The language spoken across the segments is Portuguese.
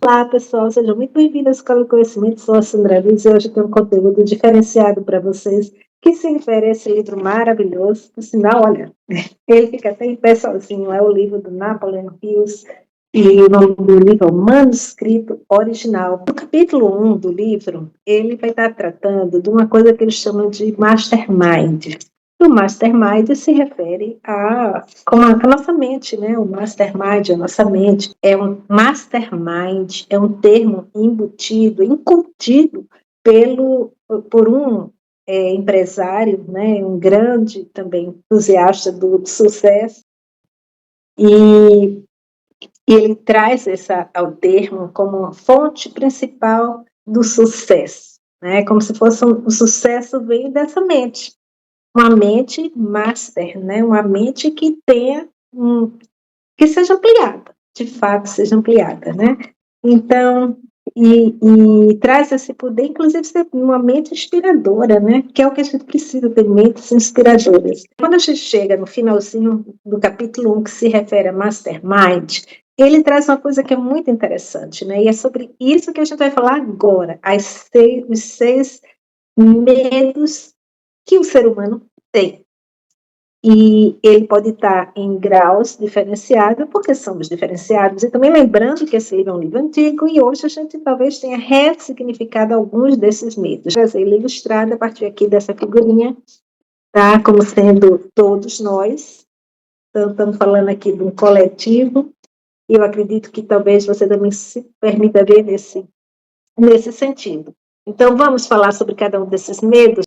Olá, pessoal, sejam muito bem-vindos à Escola de Conhecimento. Sou a Sandra Liz e hoje tenho um conteúdo diferenciado para vocês, que se refere a esse livro maravilhoso. Por sinal, olha, ele fica até em pé sozinho, é o livro do Napoleon Hill, e o nome do livro é o Manuscrito Original. No capítulo 1 do livro, ele vai estar tratando de uma coisa que eles chamam de mastermind. O mastermind se refere como a nossa mente, né? O mastermind, a nossa mente. Mastermind é um termo embutido, incutido por um empresário, né? Um grande também entusiasta do sucesso. E ele traz ao termo como uma fonte principal do sucesso, né? Como se fosse o sucesso veio dessa mente. Uma mente master, né? Uma mente que tenha que seja ampliada, de fato seja ampliada, né? Então, e traz esse poder, inclusive, ser uma mente inspiradora, né? Que é o que a gente precisa ter, mentes inspiradoras. Quando a gente chega no finalzinho do capítulo 1, que se refere a Mastermind, ele traz uma coisa que é muito interessante, né? E é sobre isso que a gente vai falar agora, os 6 medos que o ser humano tem. E ele pode estar em graus diferenciados, porque somos diferenciados. E também lembrando que esse livro é um livro antigo e hoje a gente talvez tenha ressignificado alguns desses medos. Ele é ilustrado a partir aqui dessa figurinha, tá? Como sendo todos nós. Então, estamos falando aqui de um coletivo. E eu acredito que talvez você também se permita ver nesse sentido. Então, vamos falar sobre cada um desses medos.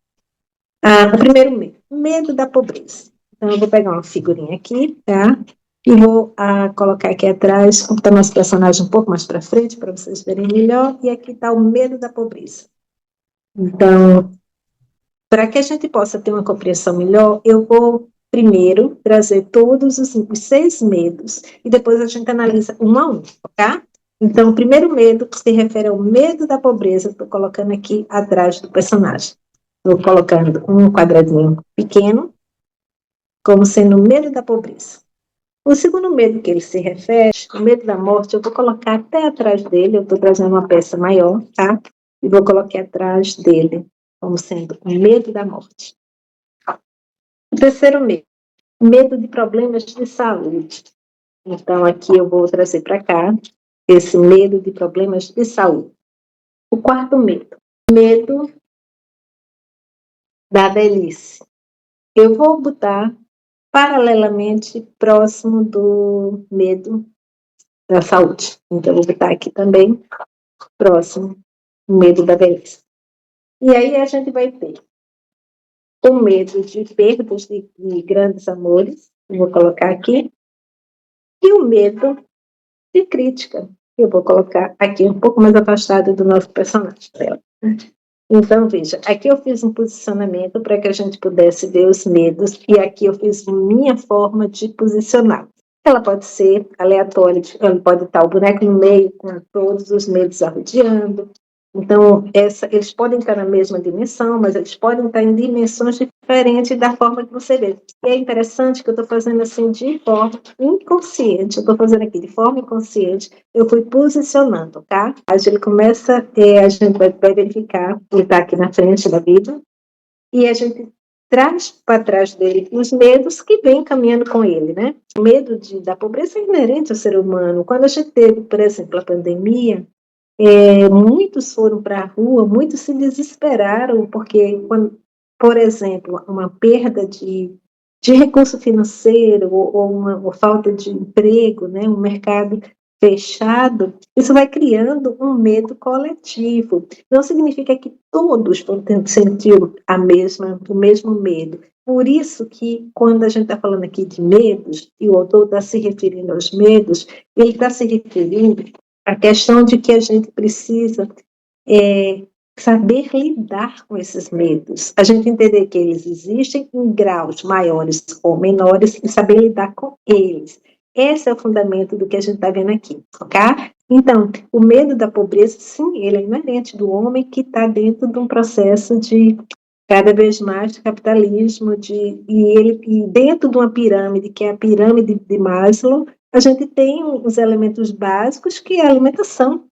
O primeiro medo, medo da pobreza. Então, eu vou pegar uma figurinha aqui, tá? E vou colocar aqui atrás, botar nosso personagem um pouco mais para frente, para vocês verem melhor. E aqui está o medo da pobreza. Então, para que a gente possa ter uma compreensão melhor, eu vou primeiro trazer todos os 6 medos e depois a gente analisa um a um, tá? Então, o primeiro medo que se refere ao medo da pobreza, estou colocando aqui atrás do personagem. Estou colocando um quadradinho pequeno, como sendo o medo da pobreza. O segundo medo que ele se refere, o medo da morte, eu vou colocar até atrás dele, eu estou trazendo uma peça maior, tá? E vou colocar atrás dele, como sendo o medo da morte. O terceiro medo, medo de problemas de saúde. Então, aqui eu vou trazer para cá esse medo de problemas de saúde. O quarto medo, medo da velhice. Eu vou botar paralelamente próximo do medo da saúde. Então, eu vou botar aqui também próximo o medo da velhice. E aí a gente vai ter o medo de perdas de grandes amores, eu vou colocar aqui, e o medo de crítica, eu vou colocar aqui um pouco mais afastado do nosso personagem dela. Então, veja, aqui eu fiz um posicionamento para que a gente pudesse ver os medos, e aqui eu fiz minha forma de posicionar. Ela pode ser aleatória, ela pode estar o boneco no meio, com todos os medos arrodeando. Então, eles podem estar na mesma dimensão, mas eles podem estar em dimensões diferentes da forma que você vê. E é interessante que eu estou fazendo assim de forma inconsciente, eu estou fazendo aqui de forma inconsciente, eu fui posicionando, tá? Aí ele começa, a gente vai verificar, ele está aqui na frente da vida, e a gente traz para trás dele os medos que vêm caminhando com ele, né? O medo da pobreza é inerente ao ser humano. Quando a gente teve, por exemplo, a pandemia, muitos foram para a rua, muitos se desesperaram, porque, por exemplo, uma perda de recurso financeiro ou uma falta de emprego, né, um mercado fechado, isso vai criando um medo coletivo. Não significa que todos vão sentir o mesmo medo. Por isso que, quando a gente está falando aqui de medos, e o autor está se referindo aos medos, ele está se referindo à questão de que a gente precisa saber lidar com esses medos. A gente entender que eles existem em graus maiores ou menores e saber lidar com eles. Esse é o fundamento do que a gente está vendo aqui, ok? Então, o medo da pobreza, sim, ele é inerente do homem que está dentro de um processo de cada vez mais de capitalismo, e dentro de uma pirâmide, que é a pirâmide de Maslow, a gente tem os elementos básicos, que é a alimentação,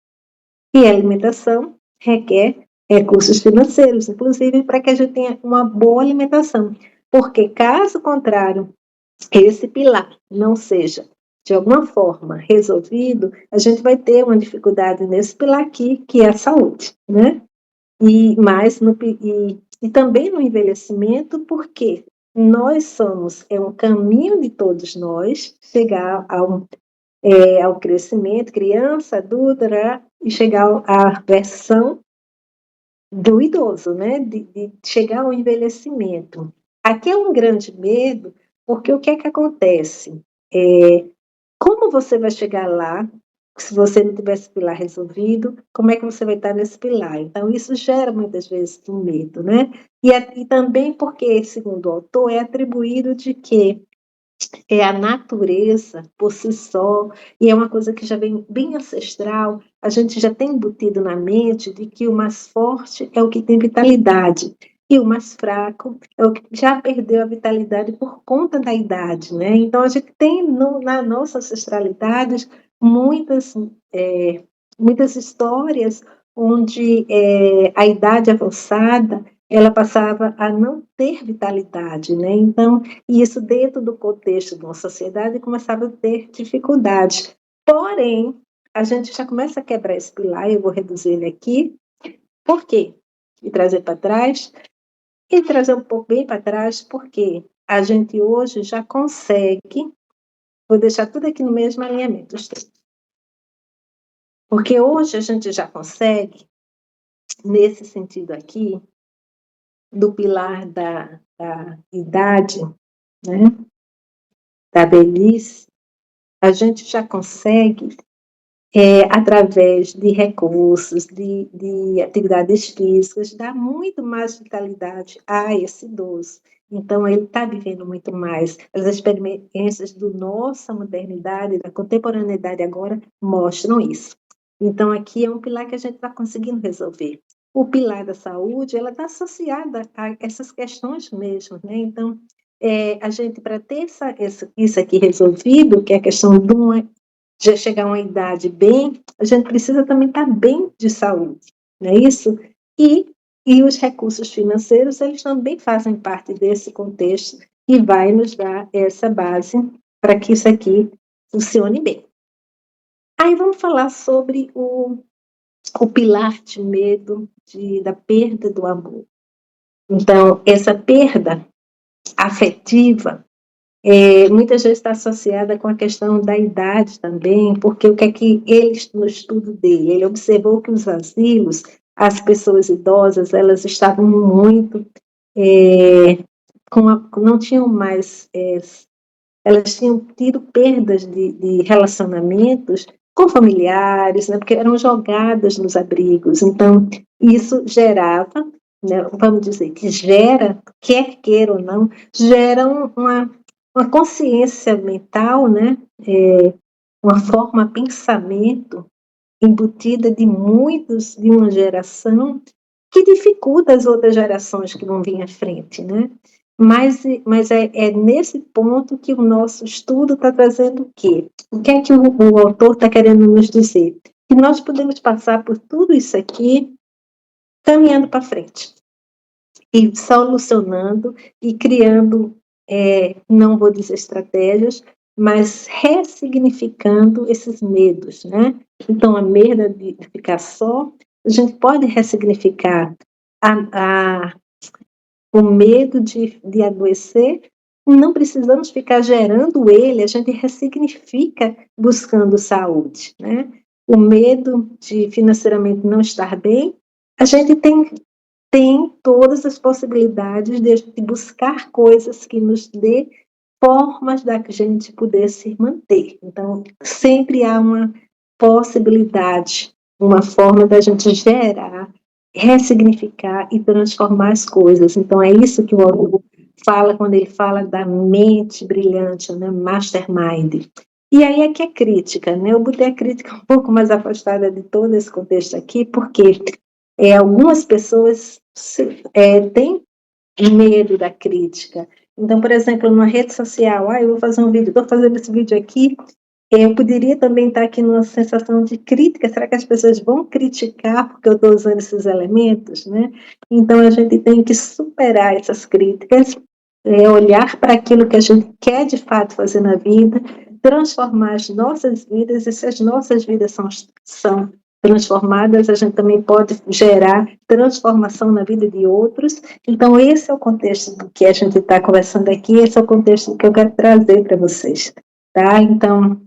E a alimentação requer recursos financeiros, inclusive para que a gente tenha uma boa alimentação. Porque, caso contrário, esse pilar não seja, de alguma forma, resolvido, a gente vai ter uma dificuldade nesse pilar aqui, que é a saúde, né? E também no envelhecimento, porque nós somos, é um caminho de todos nós, chegar ao crescimento, criança, adulta, né? E chegar à versão do idoso, né? De chegar ao envelhecimento. Aqui é um grande medo, porque o que é que acontece? Como você vai chegar lá, se você não tiver esse pilar resolvido, como é que você vai estar nesse pilar? Então, isso gera muitas vezes um medo, né? E também porque, segundo o autor, é atribuído de que é a natureza por si só, e é uma coisa que já vem bem ancestral, a gente já tem embutido na mente de que o mais forte é o que tem vitalidade, e o mais fraco é o que já perdeu a vitalidade por conta da idade, né? Então, a gente tem na nossa ancestralidade muitas, muitas histórias onde a idade avançada ela passava a não ter vitalidade, né? Então, e isso dentro do contexto de uma sociedade começava a ter dificuldades. Porém, a gente já começa a quebrar esse pilar, eu vou reduzir ele aqui. Por quê? E trazer para trás, e trazer um pouco bem para trás, porque a gente hoje já consegue, vou deixar tudo aqui no mesmo alinhamento, porque hoje a gente já consegue, nesse sentido aqui, do pilar da idade, né, da velhice, a gente já consegue através de recursos, de atividades físicas, dá muito mais vitalidade a esse idoso. Então, ele está vivendo muito mais. As experiências da nossa modernidade, da contemporaneidade agora, mostram isso. Então, aqui é um pilar que a gente está conseguindo resolver. O pilar da saúde, ela está associada a essas questões mesmo, né? Então, a gente, para ter isso aqui resolvido, que é a questão de uma já chegar a uma idade bem, a gente precisa também estar bem de saúde, não é isso? E, e os recursos financeiros, eles também fazem parte desse contexto e vai nos dar essa base para que isso aqui funcione bem. Aí vamos falar sobre o pilar de medo da perda do amor. Então, essa perda afetiva, muitas vezes está associada com a questão da idade também, porque o que é que ele, no estudo dele, ele observou que os asilos, as pessoas idosas, elas estavam muito, não tinham mais, elas tinham tido perdas de relacionamentos com familiares, né, porque eram jogadas nos abrigos, então isso gerava, né, vamos dizer, que gera, quer queira ou não, gera uma consciência mental, né, uma forma de pensamento embutida de muitos, de uma geração, que dificulta as outras gerações que vão vir à frente, né? Mas é nesse ponto que o nosso estudo está trazendo o quê? O que é que o autor está querendo nos dizer? Que nós podemos passar por tudo isso aqui caminhando para frente e solucionando e criando, não vou dizer estratégias, mas ressignificando esses medos, né? Então, a medo de ficar só, a gente pode ressignificar o medo de adoecer, não precisamos ficar gerando ele, a gente ressignifica buscando saúde, né? O medo de financeiramente não estar bem, a gente tem todas as possibilidades de buscar coisas que nos dê formas da gente poder se manter. Então, sempre há uma possibilidade, uma forma da gente gerar, ressignificar e transformar as coisas. Então, é isso que o autor fala quando ele fala da mente brilhante, né? Mastermind. E aí é que é crítica, né? Eu botei a crítica um pouco mais afastada de todo esse contexto aqui, porque algumas pessoas têm medo da crítica. Então, por exemplo, numa rede social, eu vou fazer um vídeo, estou fazendo esse vídeo aqui, Eu poderia também estar aqui numa sensação de crítica, será que as pessoas vão criticar porque eu estou usando esses elementos, né? Então, a gente tem que superar essas críticas, olhar para aquilo que a gente quer de fato fazer na vida, transformar as nossas vidas, e se as nossas vidas são transformadas, a gente também pode gerar transformação na vida de outros. Então, esse é o contexto do que a gente está conversando aqui, esse é o contexto que eu quero trazer para vocês, tá? Então,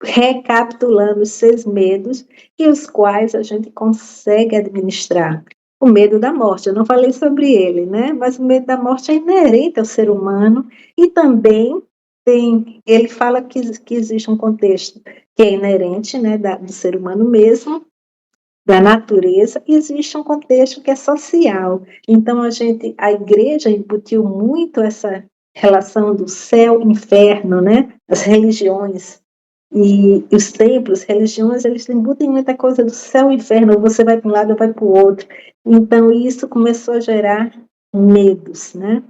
recapitulando os 6 medos e os quais a gente consegue administrar. O medo da morte, eu não falei sobre ele, né? Mas o medo da morte é inerente ao ser humano e também ele fala que existe um contexto que é inerente, né, do ser humano mesmo, da natureza, e existe um contexto que é social. Então, a igreja embutiu muito essa relação do céu e inferno, né? As religiões e os templos, religiões, eles embutem muita coisa do céu e inferno, ou você vai para um lado ou vai para o outro. Então, isso começou a gerar medos, né?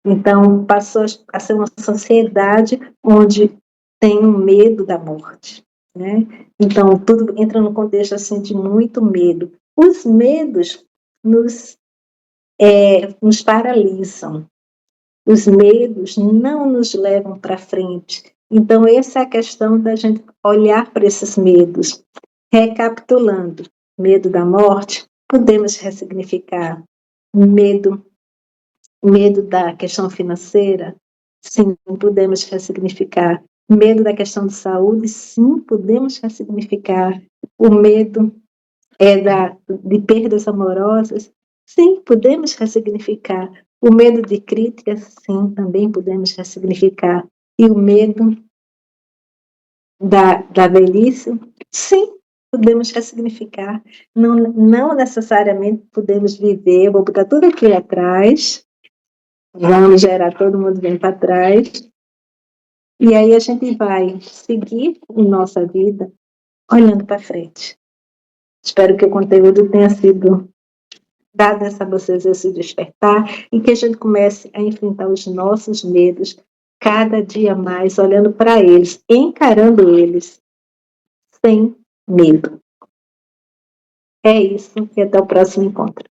Então, passou a ser uma sociedade onde tem um medo da morte, né? Então, tudo entra no contexto assim de muito medo. Os medos nos paralisam, os medos não nos levam para frente. Então, essa é a questão da gente olhar para esses medos. Recapitulando, medo da morte, podemos ressignificar. Medo da questão financeira, sim, podemos ressignificar. Medo da questão de saúde, sim, podemos ressignificar. O medo de perdas amorosas, sim, podemos ressignificar. O medo de críticas, sim, também podemos ressignificar. E o medo da velhice, sim, podemos ressignificar. Não necessariamente podemos viver, vou botar tudo aqui atrás, vamos gerar todo mundo bem para trás, e aí a gente vai seguir a nossa vida olhando para frente. Espero que o conteúdo tenha sido dado a vocês esse despertar e que a gente comece a enfrentar os nossos medos cada dia mais, olhando para eles, encarando eles sem medo. É isso e até o próximo encontro.